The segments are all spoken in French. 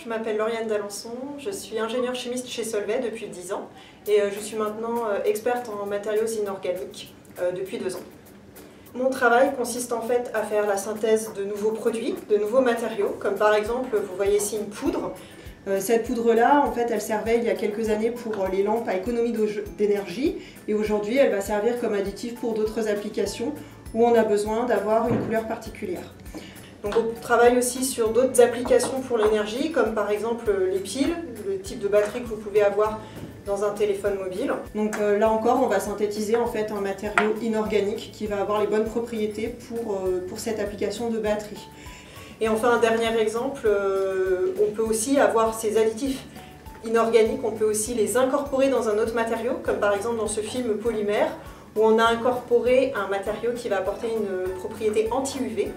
je m'appelle Lauriane d'Alençon, je suis ingénieure chimiste chez Solvay depuis 10 ans et je suis maintenant experte en matériaux inorganiques depuis 2 ans. Mon travail consiste en fait à faire la synthèse de nouveaux produits, de nouveaux matériaux, comme par exemple, vous voyez ici une poudre. Cette poudre-là, en fait, elle servait il y a quelques années pour les lampes à économie d'énergie et aujourd'hui, elle va servir comme additif pour d'autres applications où on a besoin d'avoir une couleur particulière. Donc on travaille aussi sur d'autres applications pour l'énergie, comme par exemple les piles, le type de batterie que vous pouvez avoir dans un téléphone mobile. Donc là encore, on va synthétiser en fait un matériau inorganique qui va avoir les bonnes propriétés pour cette application de batterie. Et enfin, un dernier exemple, on peut aussi avoir ces additifs inorganiques, on peut aussi les incorporer dans un autre matériau, comme par exemple dans ce film polymère, où on a incorporé un matériau qui va apporter une propriété anti-UV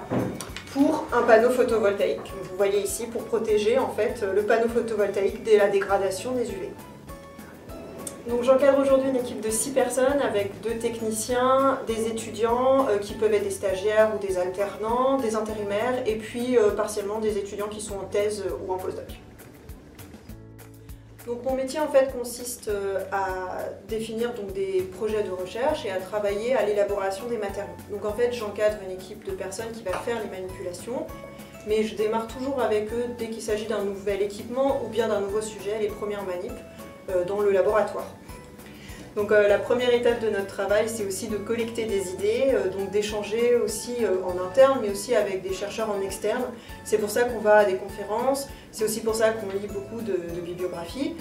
pour un panneau photovoltaïque. Vous voyez ici, pour protéger en fait le panneau photovoltaïque de la dégradation des UV. Donc j'encadre aujourd'hui une équipe de 6 personnes avec 2 techniciens, des étudiants qui peuvent être des stagiaires ou des alternants, des intérimaires et puis partiellement des étudiants qui sont en thèse ou en postdoc. Donc mon métier en fait consiste à définir donc, des projets de recherche et à travailler à l'élaboration des matériaux. Donc en fait j'encadre une équipe de personnes qui va faire les manipulations, mais je démarre toujours avec eux dès qu'il s'agit d'un nouvel équipement ou bien d'un nouveau sujet, les premières manips dans le laboratoire. Donc la première étape de notre travail, c'est aussi de collecter des idées, donc d'échanger aussi en interne, mais aussi avec des chercheurs en externe. C'est pour ça qu'on va à des conférences, c'est aussi pour ça qu'on lit beaucoup de bibliographies,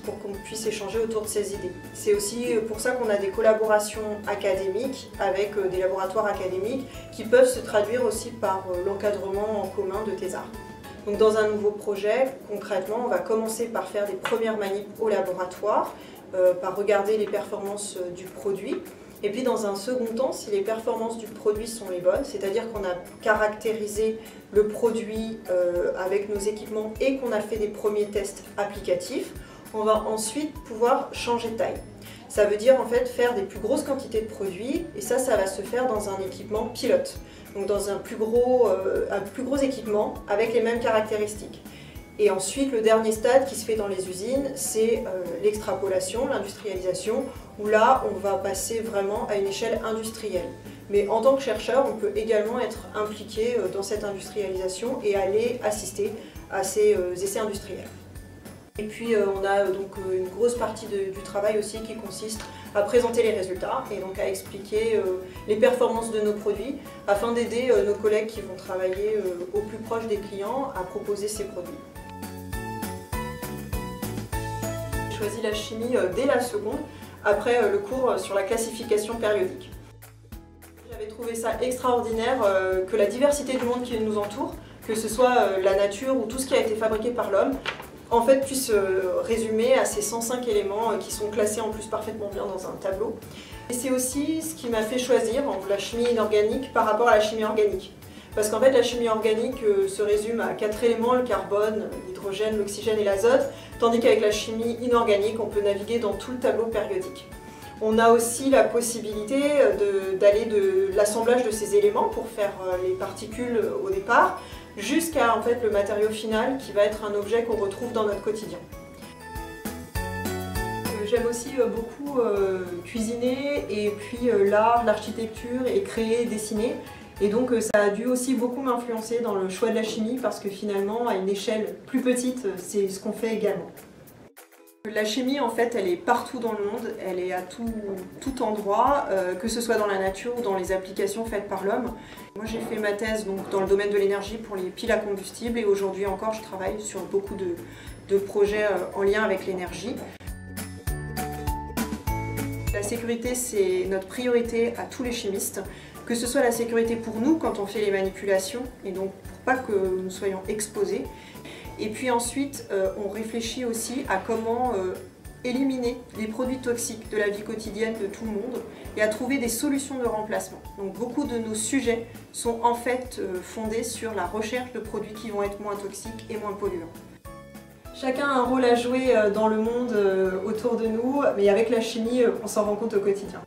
pour qu'on puisse échanger autour de ces idées. C'est aussi pour ça qu'on a des collaborations académiques avec des laboratoires académiques qui peuvent se traduire aussi par l'encadrement en commun de thésards. Donc dans un nouveau projet, concrètement, on va commencer par faire des premières manips au laboratoire, par regarder les performances du produit. Et puis dans un second temps, si les performances du produit sont les bonnes, c'est-à-dire qu'on a caractérisé le produit avec nos équipements et qu'on a fait des premiers tests applicatifs, on va ensuite pouvoir changer de taille. Ça veut dire en fait faire des plus grosses quantités de produits et ça va se faire dans un équipement pilote, donc dans un plus gros équipement avec les mêmes caractéristiques. Et ensuite, le dernier stade qui se fait dans les usines, c'est l'extrapolation, l'industrialisation, où là, on va passer vraiment à une échelle industrielle. Mais en tant que chercheur, on peut également être impliqué dans cette industrialisation et aller assister à ces essais industriels. Et puis, on a donc une grosse partie du travail aussi qui consiste à présenter les résultats et donc à expliquer les performances de nos produits afin d'aider nos collègues qui vont travailler au plus proche des clients à proposer ces produits. J'ai choisi la chimie dès la seconde, après le cours sur la classification périodique. J'avais trouvé ça extraordinaire que la diversité du monde qui nous entoure, que ce soit la nature ou tout ce qui a été fabriqué par l'homme, en fait puisse résumer à ces 105 éléments qui sont classés en plus parfaitement bien dans un tableau. Et c'est aussi ce qui m'a fait choisir la chimie inorganique par rapport à la chimie organique. Parce qu'en fait, la chimie organique se résume à 4 éléments, le carbone, l'hydrogène, l'oxygène et l'azote, tandis qu'avec la chimie inorganique, on peut naviguer dans tout le tableau périodique. On a aussi la possibilité d'aller de l'assemblage de ces éléments pour faire les particules au départ, jusqu'à en fait, le matériau final qui va être un objet qu'on retrouve dans notre quotidien. J'aime aussi beaucoup cuisiner et puis l'art, l'architecture et créer et dessiner. Et donc ça a dû aussi beaucoup m'influencer dans le choix de la chimie parce que finalement, à une échelle plus petite, c'est ce qu'on fait également. La chimie, en fait, elle est partout dans le monde, elle est à tout endroit, que ce soit dans la nature ou dans les applications faites par l'homme. Moi, j'ai fait ma thèse donc, dans le domaine de l'énergie pour les piles à combustible et aujourd'hui encore, je travaille sur beaucoup de projets en lien avec l'énergie. La sécurité, c'est notre priorité à tous les chimistes, que ce soit la sécurité pour nous quand on fait les manipulations, et donc pour pas que nous soyons exposés. Et puis ensuite, on réfléchit aussi à comment éliminer les produits toxiques de la vie quotidienne de tout le monde et à trouver des solutions de remplacement. Donc beaucoup de nos sujets sont en fait fondés sur la recherche de produits qui vont être moins toxiques et moins polluants. Chacun a un rôle à jouer dans le monde autour de nous, mais avec la chimie, on s'en rend compte au quotidien.